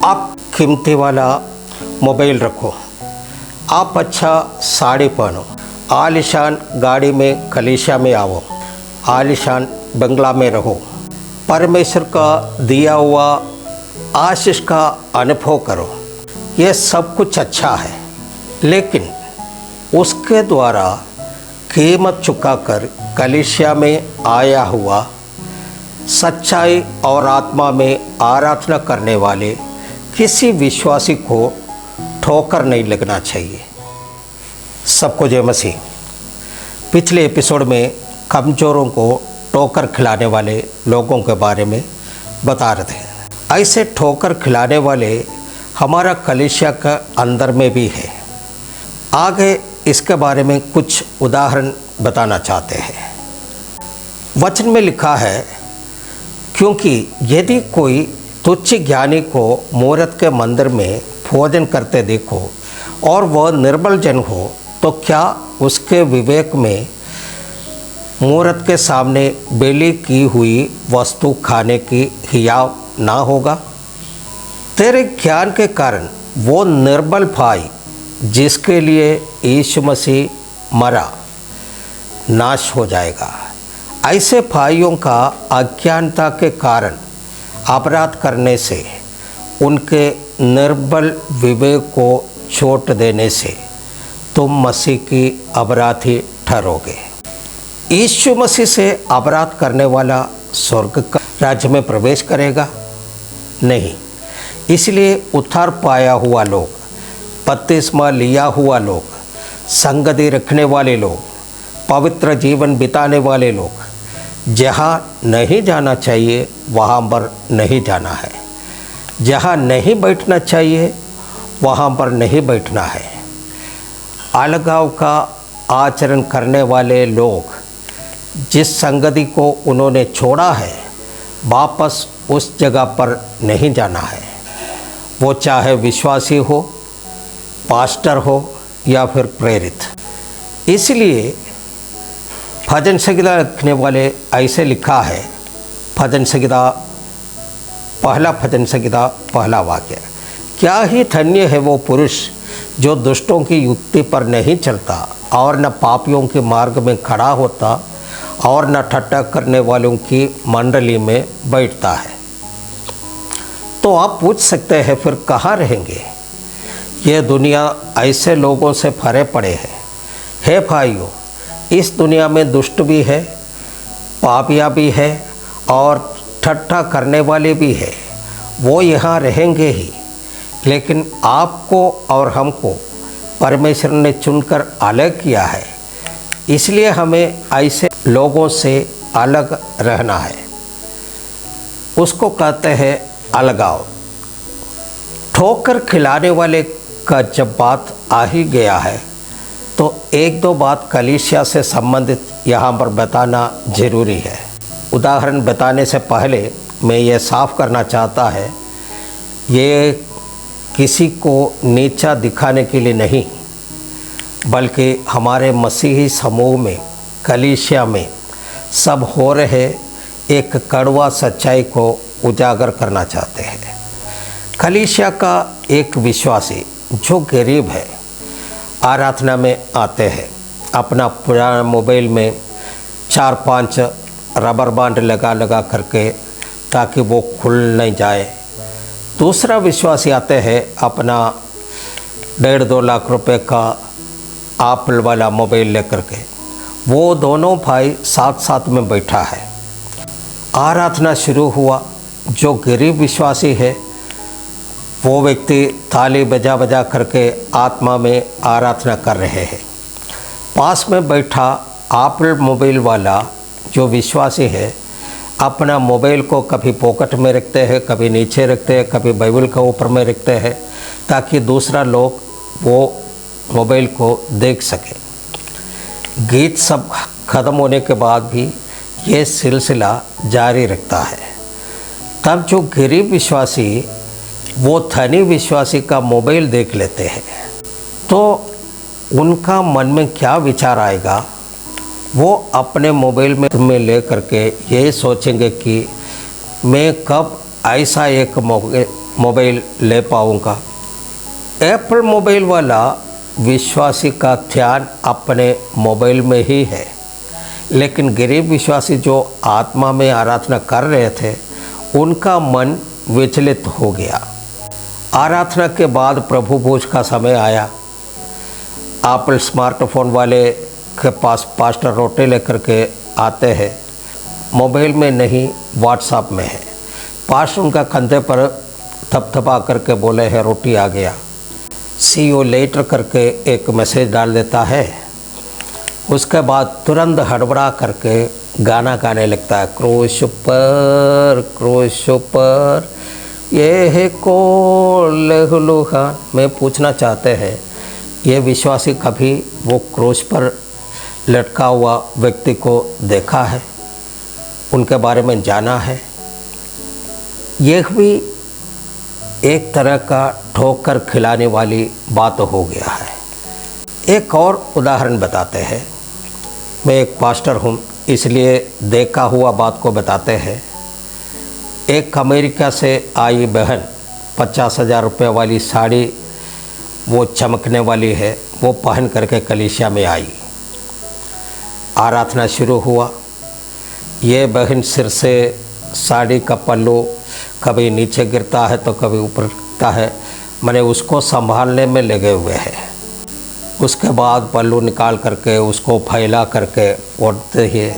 आप कीमती वाला मोबाइल रखो, आप अच्छा साड़ी पहनो, आलीशान गाड़ी में कलीसिया में आओ, आलीशान बंगला में रहो, परमेश्वर का दिया हुआ आशीष का अनुभव करो। ये सब कुछ अच्छा है, लेकिन उसके द्वारा कीमत चुकाकर कलीसिया में आया हुआ सच्चाई और आत्मा में आराधना करने वाले किसी विश्वासी को ठोकर नहीं लगना चाहिए। सबको जय मसीह। पिछले एपिसोड में कमज़ोरों को ठोकर खिलाने वाले लोगों के बारे में बता रहे थे। ऐसे ठोकर खिलाने वाले हमारा कलीसिया का अंदर में भी है। आगे इसके बारे में कुछ उदाहरण बताना चाहते हैं। वचन में लिखा है, क्योंकि यदि कोई तुच्छ ज्ञानी को मूरत के मंदिर में भोजन करते देखो और वह निर्बल जन हो, तो क्या उसके विवेक में मूरत के सामने बेली की हुई वस्तु खाने की हियाव ना होगा? तेरे ज्ञान के कारण वो निर्बल भाई जिसके लिए यीशु मसीह मरा नाश हो जाएगा। ऐसे भाइयों का अज्ञानता के कारण अपराध करने से, उनके निर्बल विवेक को चोट देने से तुम मसीह की अपराधी ठहरोगे। यीशु मसीह से अपराध करने वाला स्वर्ग का राज्य में प्रवेश करेगा नहीं। इसलिए उद्धार पाया हुआ लोग, बपतिस्मा लिया हुआ लोग, संगति रखने वाले लोग, पवित्र जीवन बिताने वाले लोग जहाँ नहीं जाना चाहिए वहाँ पर नहीं जाना है, जहाँ नहीं बैठना चाहिए वहाँ पर नहीं बैठना है। अलगाव का आचरण करने वाले लोग जिस संगति को उन्होंने छोड़ा है, वापस उस जगह पर नहीं जाना है। वो चाहे विश्वासी हो, पास्टर हो या फिर प्रेरित। इसलिए भजन संहिता लिखने वाले ऐसे लिखा है, भजन संहिता पहला वाक्य, क्या ही धन्य है वो पुरुष जो दुष्टों की युक्ति पर नहीं चलता और न पापियों के मार्ग में खड़ा होता और न ठट्टा करने वालों की मंडली में बैठता है। तो आप पूछ सकते हैं, फिर कहाँ रहेंगे? ये दुनिया ऐसे लोगों से भरे पड़े हैं। हे भाइयों, इस दुनिया में दुष्ट भी है, पापिया भी है और ठट्ठा करने वाले भी है। वो यहाँ रहेंगे ही, लेकिन आपको और हमको परमेश्वर ने चुनकर अलग किया है। इसलिए हमें ऐसे लोगों से अलग रहना है। उसको कहते हैं अलगाव। ठोकर खिलाने वाले का जब बात आ ही गया है, तो एक दो बात कलीसिया से संबंधित यहाँ पर बताना ज़रूरी है। उदाहरण बताने से पहले मैं ये साफ करना चाहता है, ये किसी को नीचा दिखाने के लिए नहीं, बल्कि हमारे मसीही समूह में, कलीसिया में सब हो रहे एक कड़वा सच्चाई को उजागर करना चाहते हैं। कलीसिया का एक विश्वासी जो गरीब है, आराधना में आते हैं, अपना पुराना मोबाइल में 4-5 रबर बैंड लगा करके, ताकि वो खुल नहीं जाए। दूसरा विश्वासी आते हैं अपना 1.5-2 लाख रुपए का एप्पल वाला मोबाइल लेकर के। वो दोनों भाई साथ में बैठा है। आराधना शुरू हुआ। जो गरीब विश्वासी है, वो व्यक्ति ताली बजा करके आत्मा में आराधना कर रहे हैं। पास में बैठा एप्पल मोबाइल वाला जो विश्वासी है, अपना मोबाइल को कभी पॉकेट में रखते हैं, कभी नीचे रखते हैं, कभी बाइबल के ऊपर में रखते हैं, ताकि दूसरा लोग वो मोबाइल को देख सके। गीत सब ख़त्म होने के बाद भी ये सिलसिला जारी रखता है। तब जो गरीब विश्वासी वो धनी विश्वासी का मोबाइल देख लेते हैं, तो उनका मन में क्या विचार आएगा? वो अपने मोबाइल में ले करके ये सोचेंगे कि मैं कब ऐसा एक मोबाइल ले पाऊँगा। एप्पल मोबाइल वाला विश्वासी का ध्यान अपने मोबाइल में ही है, लेकिन गरीब विश्वासी जो आत्मा में आराधना कर रहे थे उनका मन विचलित हो गया। आराधना के बाद प्रभु भोज का समय आया। एप्पल स्मार्टफोन वाले के पास पास्टर रोटी लेकर के आते हैं, मोबाइल में नहीं व्हाट्सएप में है। पास्टर उनका कंधे पर थपथपा करके बोले है रोटी आ गया। सी यू लेटर करके एक मैसेज डाल देता है। उसके बाद तुरंत हड़बड़ा करके गाना गाने लगता है, क्रूस पर ये है को लहलुहा। में पूछना चाहते हैं, ये विश्वासी कभी वो क्रूस पर लटका हुआ व्यक्ति को देखा है, उनके बारे में जाना है? यह भी एक तरह का ठोकर खिलाने वाली बात हो गया है। एक और उदाहरण बताते हैं। मैं एक पास्टर हूँ, इसलिए देखा हुआ बात को बताते हैं। एक अमेरिका से आई बहन 50,000 रुपये वाली साड़ी, वो चमकने वाली है, वो पहन करके कलीसिया में आई। आराधना शुरू हुआ। ये बहन सिर से साड़ी का पल्लू कभी नीचे गिरता है तो कभी ऊपर गिरता है, मैंने उसको संभालने में लगे हुए हैं। उसके बाद पल्लू निकाल करके उसको फैला करके ओढ़ते हैं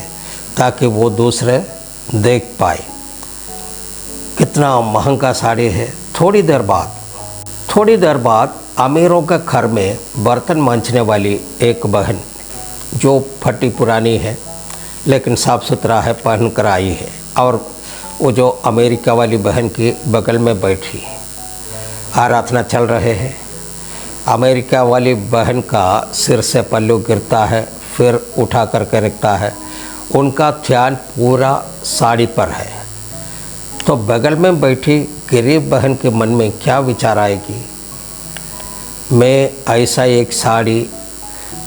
ताकि वो दूसरे देख पाए। कितना महंगा साड़ी है। थोड़ी देर बाद अमीरों के घर में बर्तन मांजने वाली एक बहन, जो फटी पुरानी है लेकिन साफ़ सुथरा है, पहन कर आई है, और वो जो अमेरिका वाली बहन की बगल में बैठी। आराधना चल रहे हैं। अमेरिका वाली बहन का सिर से पल्लू गिरता है, फिर उठा करके रखता है। उनका ध्यान पूरा साड़ी पर है। तो बगल में बैठी गरीब बहन के मन में क्या विचार आएगी, मैं ऐसा एक साड़ी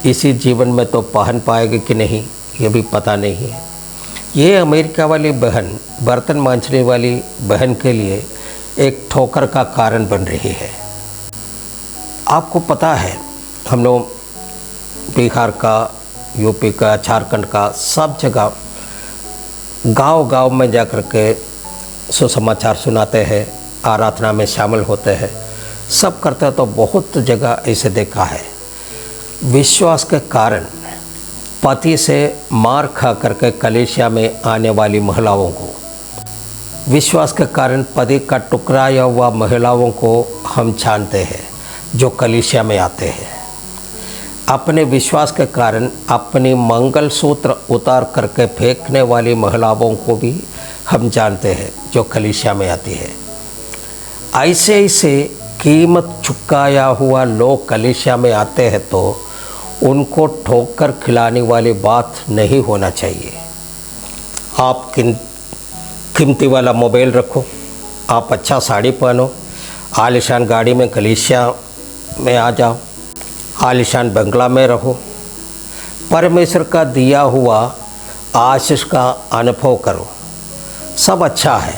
इसी जीवन में तो पहन पाएगी कि नहीं, ये भी पता नहीं है। ये अमेरिका वाली बहन बर्तन मांजने वाली बहन के लिए एक ठोकर का कारण बन रही है। आपको पता है, हम लोग बिहार का, यूपी का, झारखंड का, सब जगह गांव-गांव में जाकर के सुसमाचार सुनाते हैं, आराधना में शामिल होते हैं, सब करते हैं। तो बहुत जगह ऐसे देखा है, विश्वास के कारण पति से मार खा करके कलीसिया में आने वाली महिलाओं को, विश्वास के कारण पति का टुकराया हुआ महिलाओं को हम जानते हैं जो कलीसिया में आते हैं। अपने विश्वास के कारण अपनी मंगलसूत्र उतार करके फेंकने वाली महिलाओं को भी हम जानते हैं जो कलीसिया में आती है। ऐसे ऐसे कीमत चुकाया हुआ लोग कलीसिया में आते हैं तो उनको ठोकर खिलाने वाली बात नहीं होना चाहिए। आप कीमती वाला मोबाइल रखो, आप अच्छा साड़ी पहनो, आलीशान गाड़ी में कलीसिया में आ जाओ, आलीशान बंगला में रहो, परमेश्वर का दिया हुआ आशीष का अनुभव करो, सब अच्छा है।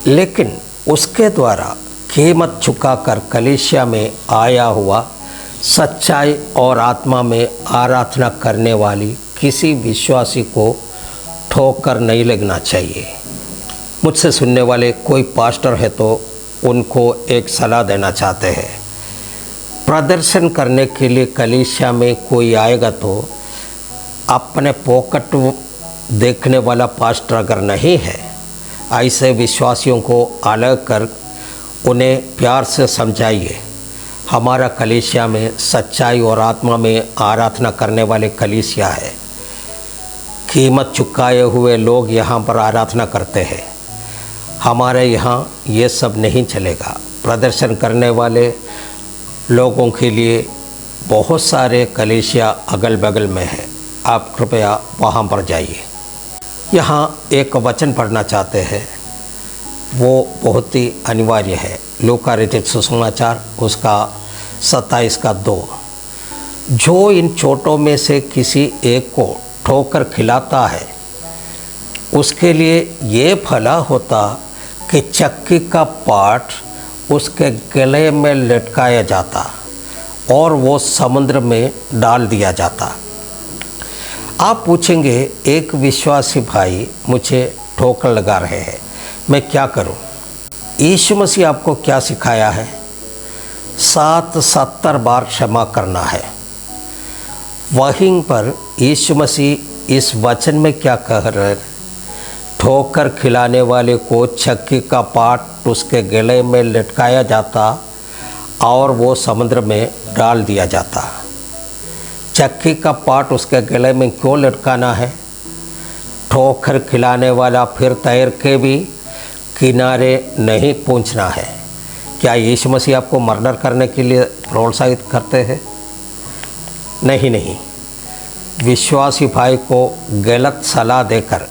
लेकिन उसके द्वारा कीमत चुकाकर कलीसिया में आया हुआ सच्चाई और आत्मा में आराधना करने वाली किसी विश्वासी को ठोकर नहीं लगना चाहिए। मुझसे सुनने वाले कोई पास्टर है तो उनको एक सलाह देना चाहते हैं। प्रदर्शन करने के लिए कलीसिया में कोई आएगा तो अपने पॉकेट देखने वाला पास्टर अगर नहीं है, ऐसे विश्वासियों को अलग कर उन्हें प्यार से समझाइए। हमारा कलीसिया में सच्चाई और आत्मा में आराधना करने वाले कलीसिया है। कीमत चुकाए हुए लोग यहाँ पर आराधना करते हैं। हमारे यहाँ ये सब नहीं चलेगा। प्रदर्शन करने वाले लोगों के लिए बहुत सारे कलीसिया अगल बगल में है, आप कृपया वहाँ पर जाइए। यहाँ एक वचन पढ़ना चाहते हैं, वो बहुत ही अनिवार्य है। लूका रचित सुसमाचार उसका 27:2। जो इन चोटों में से किसी एक को ठोकर खिलाता है, उसके लिए ये भला होता कि चक्की का पाट उसके गले में लटकाया जाता और वो समुद्र में डाल दिया जाता। आप पूछेंगे, एक विश्वासी भाई मुझे ठोकर लगा रहे हैं, मैं क्या करूं? यीशु मसीह आपको क्या सिखाया है? 70 बार क्षमा करना है। वहीं पर यीशु मसीह इस वचन में क्या कह रहे हैं? ठोकर खिलाने वाले को चक्की का पाट उसके गले में लटकाया जाता और वो समुद्र में डाल दिया जाता। चक्की का पाट उसके गले में क्यों लटकाना है? ठोकर खिलाने वाला फिर तैर के भी किनारे नहीं पहुंचना है। क्या यीशु मसीह आपको मर्डर करने के लिए प्रोत्साहित करते हैं? नहीं। विश्वासी भाई को गलत सलाह देकर,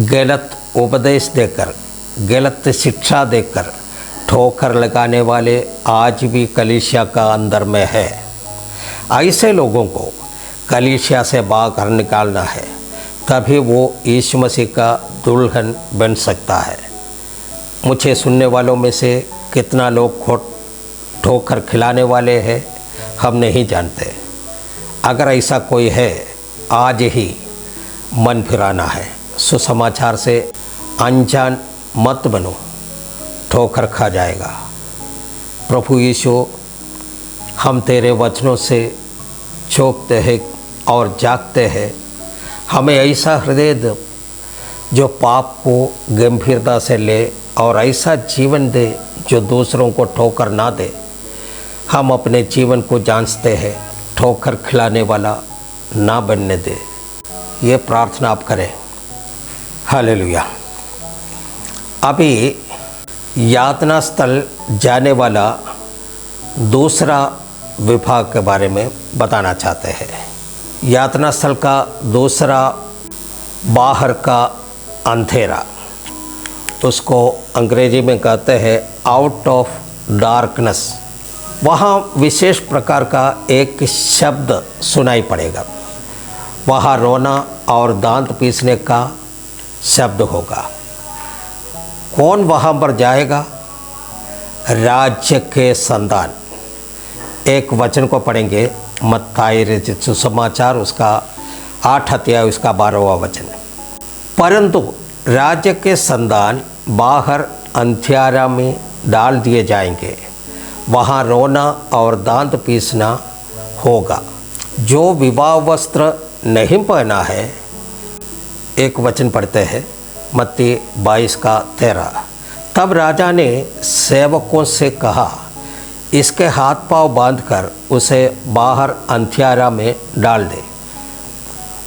गलत उपदेश देकर, गलत शिक्षा देकर ठोकर लगाने वाले आज भी कलीसिया का अंदर में है। ऐसे लोगों को कलीसिया से बाहर निकालना है, तभी वो यीशु मसीह का दुल्हन बन सकता है। मुझे सुनने वालों में से कितना लोग ठोकर खिलाने वाले हैं हम नहीं जानते। अगर ऐसा कोई है, आज ही मन फिराना है। सुसमाचार से अनजान मत बनो, ठोकर खा जाएगा। प्रभु यीशु, हम तेरे वचनों से चौंकते हैं और जागते हैं। हमें ऐसा हृदय दे जो पाप को गंभीरता से ले और ऐसा जीवन दे जो दूसरों को ठोकर ना दे। हम अपने जीवन को जांचते हैं, ठोकर खिलाने वाला ना बनने दे। ये प्रार्थना आप करें। हालेलुया। अभी यातना स्थल जाने वाला दूसरा विभाग के बारे में बताना चाहते हैं। यातना स्थल का दूसरा, बाहर का अंधेरा, उसको अंग्रेजी में कहते हैं आउट ऑफ डार्कनेस। वहाँ विशेष प्रकार का एक शब्द सुनाई पड़ेगा। वहाँ रोना और दांत पीसने का शब्द होगा। कौन वहाँ पर जाएगा? राज्य के संतान। एक वचन को पढ़ेंगे, मत्ती रचित सुसमाचार उसका 8 अध्याय उसका 12वां वचन। परंतु राज्य के संतान बाहर अंधियारा में डाल दिए जाएंगे, वहाँ रोना और दांत पीसना होगा। जो विवाह वस्त्र नहीं पहना है, एक वचन पढ़ते हैं मत्ती 22 का 13। तब राजा ने सेवकों से कहा, इसके हाथ पांव बांधकर उसे बाहर अंधियारा में डाल दे,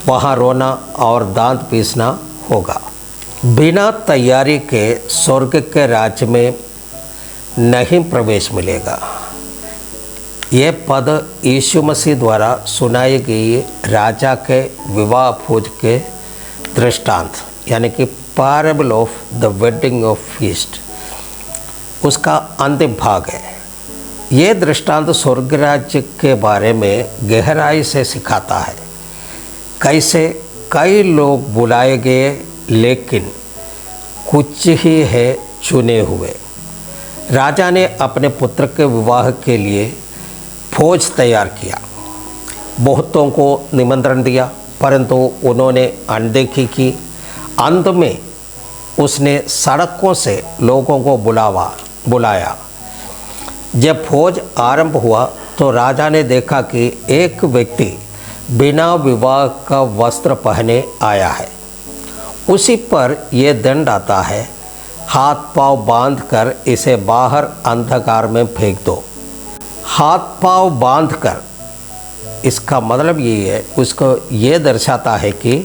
वहाँ रोना और दांत पीसना होगा। बिना तैयारी के स्वर्ग के राज्य में नहीं प्रवेश मिलेगा। ये पद यीशु मसीह द्वारा सुनाई गई राजा के विवाह भोज के दृष्टांत, यानी कि parable of the wedding of feast, उसका अंतिम भाग है। ये दृष्टांत स्वर्ग राज्य के बारे में गहराई से सिखाता है। कैसे कई लोग बुलाए गए, लेकिन कुछ ही है चुने हुए। राजा ने अपने पुत्र के विवाह के लिए भोज तैयार किया, बहुतों को निमंत्रण दिया, परंतु उन्होंने अनदेखी की। अंत में उसने सड़कों से लोगों को बुलाया। जब भोज आरंभ हुआ तो राजा ने देखा कि एक व्यक्ति बिना विवाह का वस्त्र पहने आया है। उसी पर यह दंड आता है, हाथ पांव बांधकर इसे बाहर अंधकार में फेंक दो। हाथ पांव बांधकर, इसका मतलब ये है, उसको ये दर्शाता है कि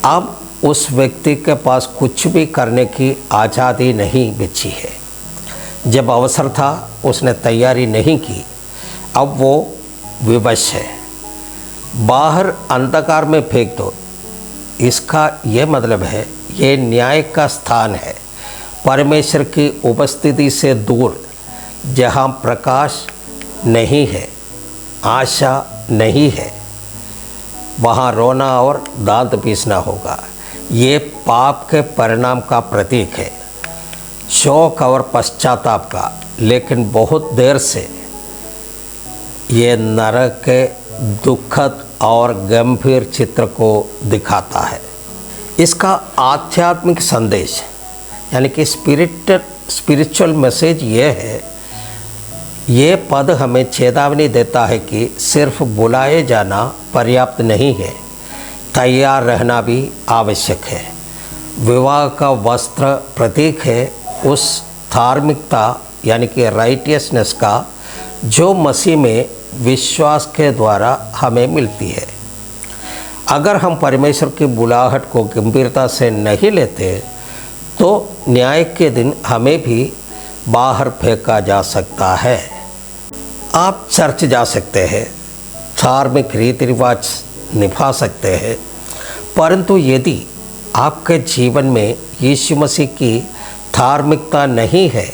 अब उस व्यक्ति के पास कुछ भी करने की आज़ादी नहीं बची है। जब अवसर था उसने तैयारी नहीं की, अब वो विवश है। बाहर अंधकार में फेंक दो, इसका ये मतलब है ये न्याय का स्थान है, परमेश्वर की उपस्थिति से दूर, जहाँ प्रकाश नहीं है, आशा नहीं है, वहाँ रोना और दांत पीसना होगा। ये पाप के परिणाम का प्रतीक है। शोक और पश्चाताप का, लेकिन बहुत देर से ये नरक के दुखद और गंभीर चित्र को दिखाता है। इसका आध्यात्मिक संदेश यानी कि स्पिरिचुअल मैसेज ये है, ये पद हमें चेतावनी देता है कि सिर्फ बुलाए जाना पर्याप्त नहीं है, तैयार रहना भी आवश्यक है। विवाह का वस्त्र प्रतीक है उस धार्मिकता यानी कि राइटियसनेस का जो मसीह में विश्वास के द्वारा हमें मिलती है। अगर हम परमेश्वर की बुलाहट को गंभीरता से नहीं लेते तो न्याय के दिन हमें भी बाहर फेंका जा सकता है। आप चर्च जा सकते हैं, धार्मिक रीति रिवाज निभा सकते हैं, परंतु यदि आपके जीवन में यीशु मसीह की धार्मिकता नहीं है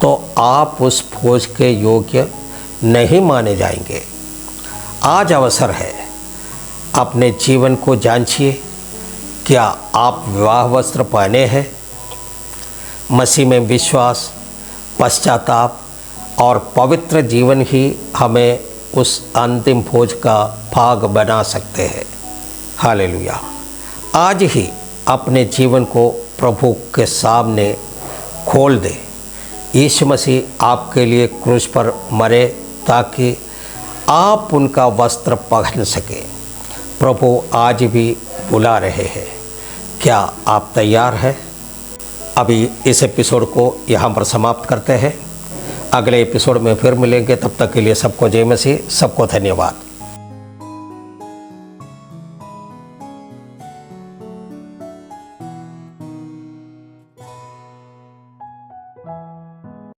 तो आप उस भोज के योग्य नहीं माने जाएंगे। आज अवसर है, अपने जीवन को जांचिए। क्या आप विवाह वस्त्र पहने हैं? मसीह में विश्वास, पश्चाताप और पवित्र जीवन ही हमें उस अंतिम भोज का भाग बना सकते हैं। हालेलुया। आज ही अपने जीवन को प्रभु के सामने खोल दे। यीशु मसीह आपके लिए क्रूस पर मरे ताकि आप उनका वस्त्र पहन सके। प्रभु आज भी बुला रहे हैं। क्या आप तैयार हैं? अभी इस एपिसोड को यहाँ पर समाप्त करते हैं। अगले एपिसोड में फिर मिलेंगे। तब तक के लिए सबको जय मसीह, सबको धन्यवाद।